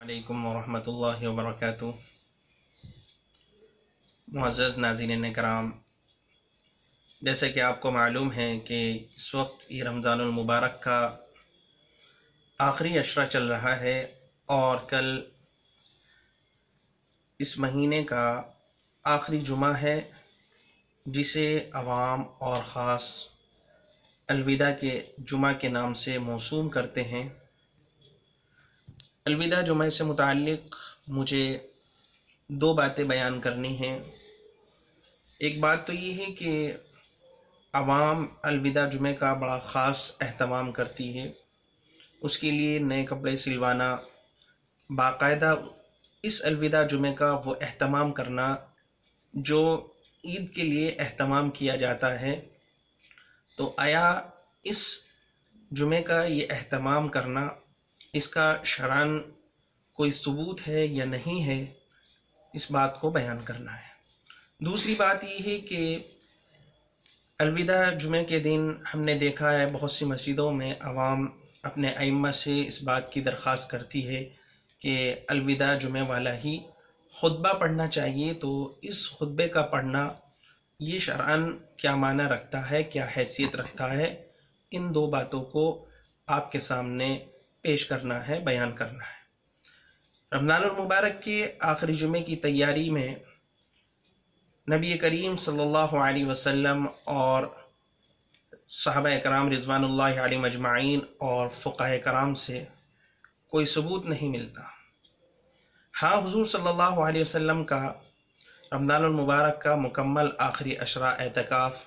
वालेकुम वरहमतुल्लाहि वबरकातुहू। मुअज़्ज़ज़ नाज़रीन कराम, जैसे कि आपको मालूम है कि इस वक्त ये रमज़ानुल मुबारक का आखिरी अशरा चल रहा है और कल इस महीने का आखिरी जुमा है, जिसे अवाम और ख़ास अलविदा के जुमा के नाम से मौसूम करते हैं। अलविदा जुमा से मुताल्लिक़ मुझे दो बातें बयान करनी हैं। एक बात तो ये है कि अवाम अलविदा जुमे का बड़ा ख़ास एहतमाम करती है, उसके लिए नए कपड़े सिलवाना, बाकायदा इस अलविदा जुमे का वो एहतमाम करना जो ईद के लिए एहतमाम किया जाता है। तो आया इस जुमे का ये एहतमाम करना, इसका शरअन कोई सबूत है या नहीं है, इस बात को बयान करना है। दूसरी बात ये है कि अलविदा जुमे के दिन हमने देखा है बहुत सी मस्जिदों में अवाम अपने अइम्मा से इस बात की दरख्वास्त करती है कि अलविदा जुमे वाला ही खुतबा पढ़ना चाहिए। तो इस खुतबे का पढ़ना ये शरअन क्या माना रखता है, क्या हैसियत रखता है, इन दो बातों को आपके सामने पेश करना है, बयान करना है। रमज़ानुल मुबारक के आखिरी जुमे की तैयारी में नबी करीम सल्लल्लाहु अलैहि वसल्लम और सहाबा कराम रिज़वानुल्लाहि अलैहिम अजमाइन और फ़ुक़हा कराम से कोई सबूत नहीं मिलता। हाँ, हुज़ूर सल्लल्लाहु अलैहि वसल्लम का रमज़ानुल मुबारक का मुकम्मल आखिरी अशरा एतकाफ़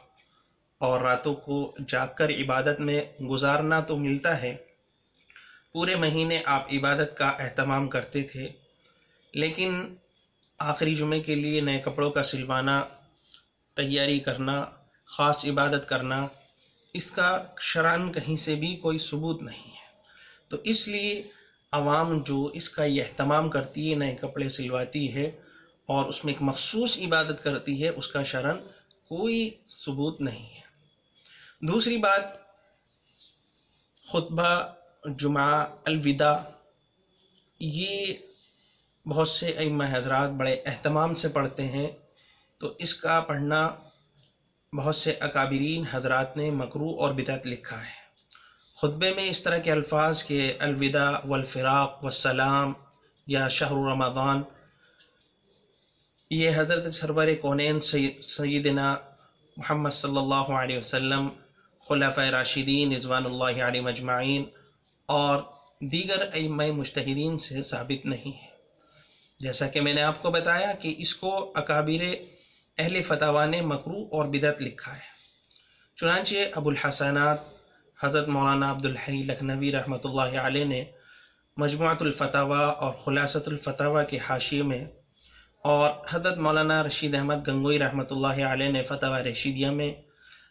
और रातों को जागकर इबादत में गुजारना तो मिलता है। पूरे महीने आप इबादत का एहतमाम करते थे, लेकिन आखिरी जुमे के लिए नए कपड़ों का सिलवाना, तैयारी करना, ख़ास इबादत करना, इसका शरअन कहीं से भी कोई सबूत नहीं है। तो इसलिए अवाम जो इसका ये एहतमाम करती है, नए कपड़े सिलवाती है और उसमें एक मखसूस इबादत करती है, उसका शरअन कोई सबूत नहीं है। दूसरी बात, खुतबा जुमा अलविदा, ये बहुत से अइम्मा हज़रात बड़े एहतमाम से पढ़ते हैं। तो इसका पढ़ना बहुत से अकाबिरीन हज़रात ने मकरूह और बिदअत लिखा है। खुतबे में इस तरह के अल्फाज के अलविदा वल फ़िराक़ वस्सलाम या शहर रमज़ान, ये हज़रत सरवर कौनैन सय्यदना मुहम्मद सल्लल्लाहु अलैहि वसल्लम, खुलफ़ाए राशिदीन रिज़वानुल्लाहि अलैहिम अजमाइन और दीगर अइम्मा मुज्तहिदीन से साबित नहीं है। जैसा कि मैंने आपको बताया कि इसको अकाबिरे अहले फतवा ने मकरूह और बिदअत लिखा है। चुनांचे अबुल हसनात हज़रत मौलाना अब्दुल हई लखनवी रहमतुल्लाहि अलैह ने मजमुअतुल फतवा और खुलासतुल फतवा के हाशिये में, और हज़रत मौलाना रशीद अहमद गंगोई रहमतुल्लाहि अलैह ने फतवा रशीदिया में,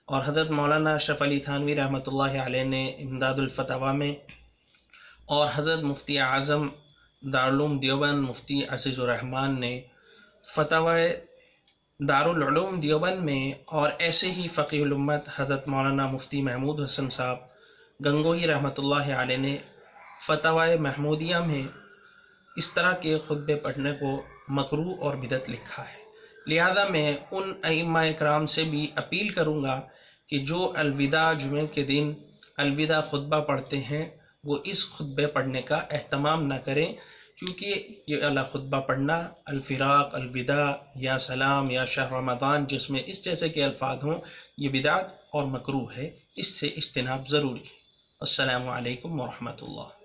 और हज़रत मौलाना अशरफ अली थानवी रहमतुल्लाहि अलैह ने इमदादुल फतवा में, और हज़रत मुफ्ती आज़म दारुल उलूम देवबंद मुफ्ती अज़ीज़ुर रहमान ने फतवा दारुल उलूम देवबंद में, और ऐसे ही फ़क़ीहुल उम्मत हज़रत मौलाना मुफ्ती महमूद हसन साहब गंगोई रहमतुल्लाहि अलैह ने फतवा महमूदिया में इस तरह के खुतबे पढ़ने को मकरूह और बिदअत लिखा है। लिहाजा मैं उन अइम्मा इकराम से भी अपील करूँगा कि जो अलविदा जुमे के दिन अलविदा खुतबा पढ़ते हैं वो इस खुतबे पढ़ने का एहतमाम न करें, क्योंकि ये अला खुतबा पढ़ना अलफ़िराक़, अलविदा या सलाम या शहर रमज़ान जिसमें इस जैसे के अल्फाज हों, ये बिदअत और मकरूह है, इससे इज्तिनाब ज़रूरी है। अस्सलामु अलैकुम वरहमतुल्लाह।